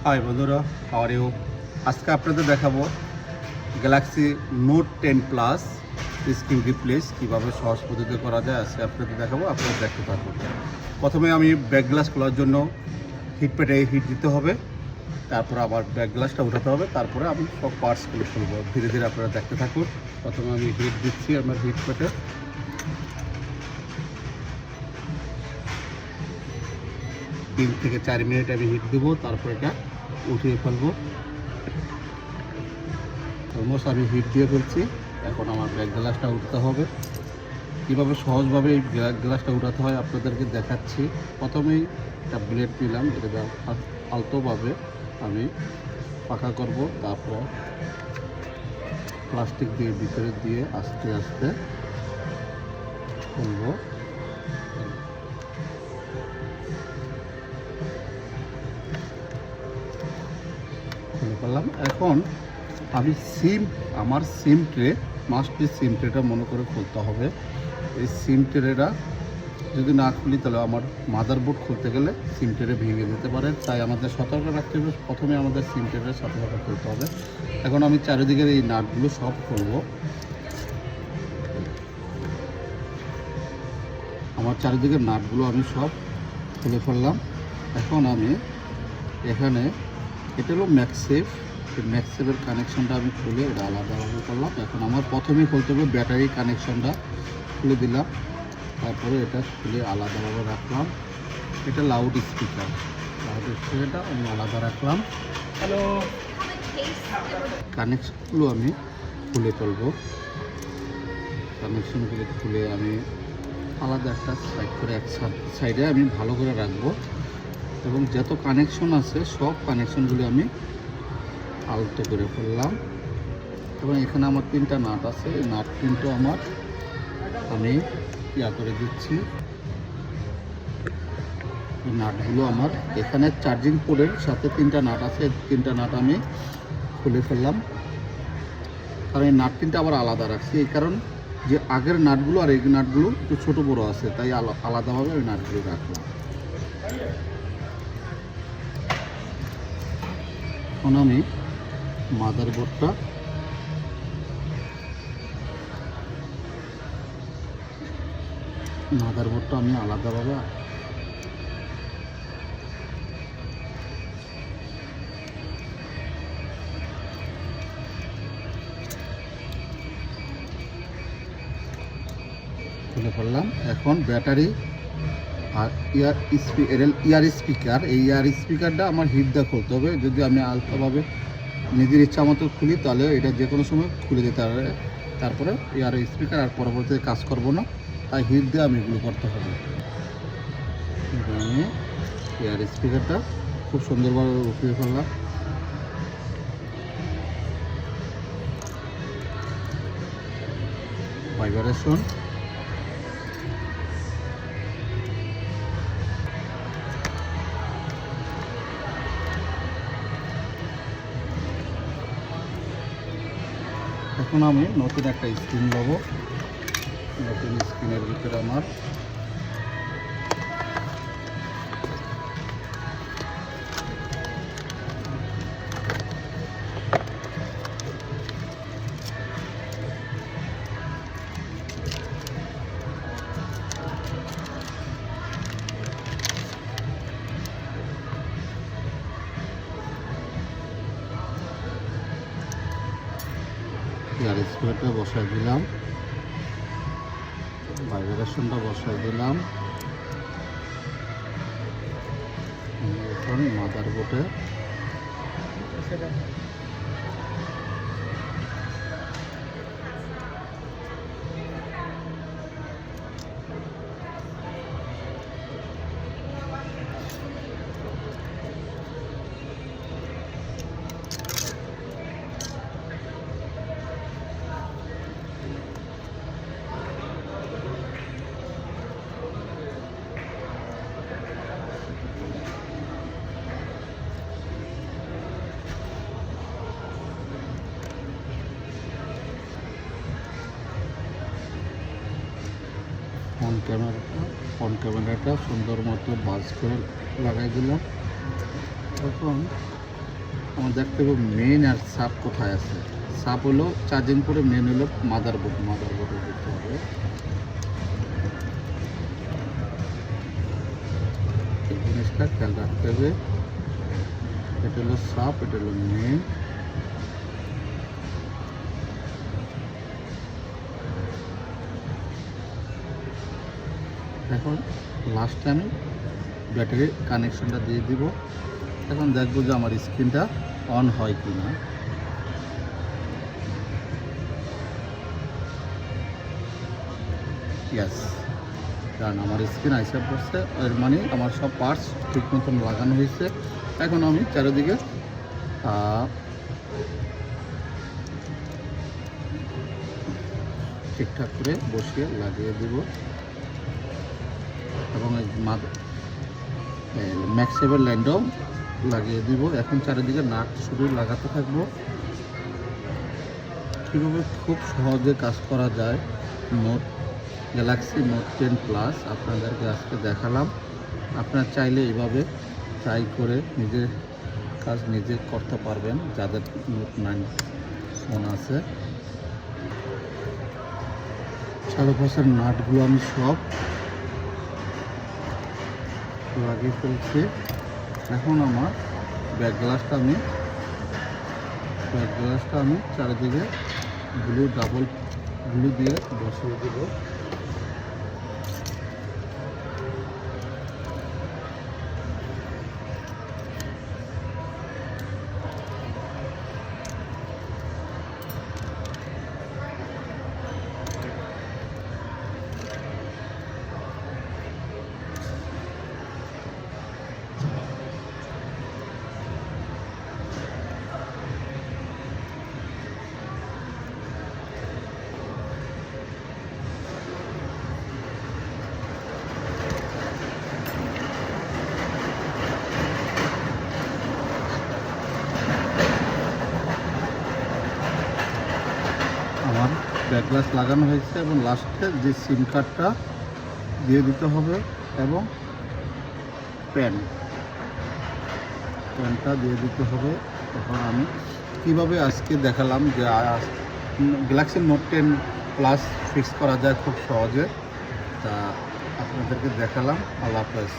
High বন্ধুরা, how are you. আজকে আপনাদের দেখাবো Galaxy note 10 plus screen replace কীভাবে সহজ পদ্ধতিতে করা যায়। আজকে আপনাদের দেখাবো, আপনারা দেখতে থাকুন। প্রথমে আমি ব্যাক গ্লাস খোলার জন্য হিট প্যাডে হিট দিতে হবে, তারপরে আবার ব্যাক গ্লাসটা উঠাতে হবে, তারপরে আমি সব পার্টসগুলো খুলবো। ধীরে ধীরে আপনারা দেখতে থাকুন। প্রথমে আমি হিট দিচ্ছি আমার হিট প্যাডে। 3 থেকে 4 মিনিট আমি হিট দেবো, তারপর এটা উঠিয়ে ফেলবো। অলমোস্ট আমি হিট দিয়ে ফেলছি। এখন আমার ব্যাক গ্লাসটা উঠতে হবে। কীভাবে সহজভাবে এই ব্যাক গ্লাসটা উঠাতে হয় আপনাদেরকে দেখাচ্ছি। প্রথমেই একটা ব্লেড নিলাম, এটা আলতোভাবে আমি পাকা করব, তারপরে প্লাস্টিক দিয়ে ভিতরে দিয়ে আস্তে আস্তে খুলবো। খুলে ফেললাম। এখন আমি আমার সিম ট্রে, মাস্টলি সিম ট্রেটা মনে করে খুলতে হবে। এই সিম ট্রেটা যদি না খুলি তাহলে আমার মাদারবোর্ড খুলতে গেলে সিম ট্রে ভেঙে যেতে পারে, তাই আমাদের সতর্ক রাখতে হবে। প্রথমে আমাদের সিম ট্রেটার সাথে সাথে খুলতে হবে। এখন আমি চারিদিকের এই নাটগুলো সব খুলবো। আমার চারিদিকের নাটগুলো আমি সব খুলে ফেললাম। এখন আমি এখানে, এটা হলো ম্যাক্সসেফ, ম্যাক্সসেফের কানেকশনটা আমি খুলে এটা আলাদাভাবে করলাম। এখন আমার প্রথমেই খুলতে হবে ব্যাটারি কানেকশনটা, খুলে দিলাম। তারপরে এটা খুলে আলাদাভাবে রাখলাম। এটা লাউড স্পিকারটা আমি আলাদা রাখলাম। হ্যালো, কানেকশনগুলো আমি খুলে ফেলবো। কানেকশনগুলো খুলে আমি আলাদা একটা সাইড করে এক সাইডে আমি ভালো করে রাখবো, এবং যত কানেকশন আছে সব কানেকশনগুলো আমি আলতো করে ফেললাম। এবং এখানে আমার 3টা নাট আছে, এই নাট 3টা আমি করে দিচ্ছি। এই নাটগুলো আমার এখানে চার্জিং পোর্টের সাথে 3টা নাট আছে, 3টা নাট আমি খুলে ফেললাম। কারণ এই নাট 3টা আবার আলাদা রাখছি, এই কারণ যে আগের নাটগুলো আর এই নাটগুলো একটু ছোটো বড়ো আছে, তাই আলাদাভাবে ওই নাটগুলো রাখলাম। এখন আমি মাদারবোর্ডটা আমি আলাদাভাবে খুলে ফেললাম। এখন ব্যাটারি আর ইয়ার স্পিকার, এই ইয়ার স্পিকারটা আমার হিট দিয়ে খুলতে হবে। যদি আমি আলতোভাবে নিজের ইচ্ছা মতো খুলি তাহলে এটা যে কোনো সময় খুলে দিতে হবে। তারপরে ইয়ার স্পিকার আর পরবর্তীতে কাজ করব না, তাই হিট দিয়ে আমি এগুলো করতে হবে। আমি ইয়ার স্পিকারটা খুব সুন্দরভাবে উঠিয়ে ফেললাম। ভাইব্রেশন, এখন আমি নতুন একটা স্ক্রিন নেব। নতুন স্ক্রিনের ভিতরে আমার ইয়ার স্পিকারটা বসাই দিলাম, ভাইব্রেশনটা বসাই দিলাম। এখন মাদারবোর্ডে ফ্রন্ট ক্যামেরাটা সুন্দর মতো বাজ করে লাগাই দিলাম। এখন আমার দেখতে হবে মেন আর সাব কোথায় আছে। সাব হলো চার্জিং করে, মেন হলো মাদারবোর্ডে দিতে হবে। এই জিনিসটা খেয়াল রাখতে হবে। এটা হলো সাব, এটা হলো মেন। এখন লাস্টে আমি ব্যাটারির কানেকশনটা দিয়ে দিব। এখন দেখবো যে আমার স্ক্রিনটা অন হয় কি না। ইয়াস, কারণ আমার স্ক্রিন আইসা পড়ছে, এর মানে আমার সব পার্টস ঠিক মতন লাগানো হয়েছে। এখন আমি চারিদিকে ঠিকঠাক করে বসিয়ে লাগিয়ে দেব এবং ম্যাক্সেবেল ল্যান্ডও লাগিয়ে দিব। এখন চারিদিকে নাট শুধু লাগাতে থাকবো। কীভাবে খুব সহজে কাজ করা যায় গ্যালাক্সি নোট 10 প্লাস আপনাদেরকে আজকে দেখালাম। আপনারা চাইলে এইভাবে ট্রাই করে নিজের কাজ নিজে করতে পারবেন যাদের নোট 9 ফোন আছে। চারপাশের নাটগুলো আমি সব লাগিয়ে ফেলছি। এখন আমার ব্যাক গ্লাসটা আমি চারিদিকে ডাবল গ্লু দিয়ে বসিয়ে দেব। আমার ব্যাক গ্লাস লাগানো হয়েছে এবং লাস্টে যে সিম কার্ডটা দিয়ে দিতে হবে এবং প্যানটা দিয়ে দিতে হবে। তখন আমি কিভাবে আজকে দেখালাম যে গ্যালাক্সি নোট 10 প্লাস ফিক্স করা যায় খুব সহজে, তা আপনাদেরকে দেখালাম। আল্লাহ হাফেজ।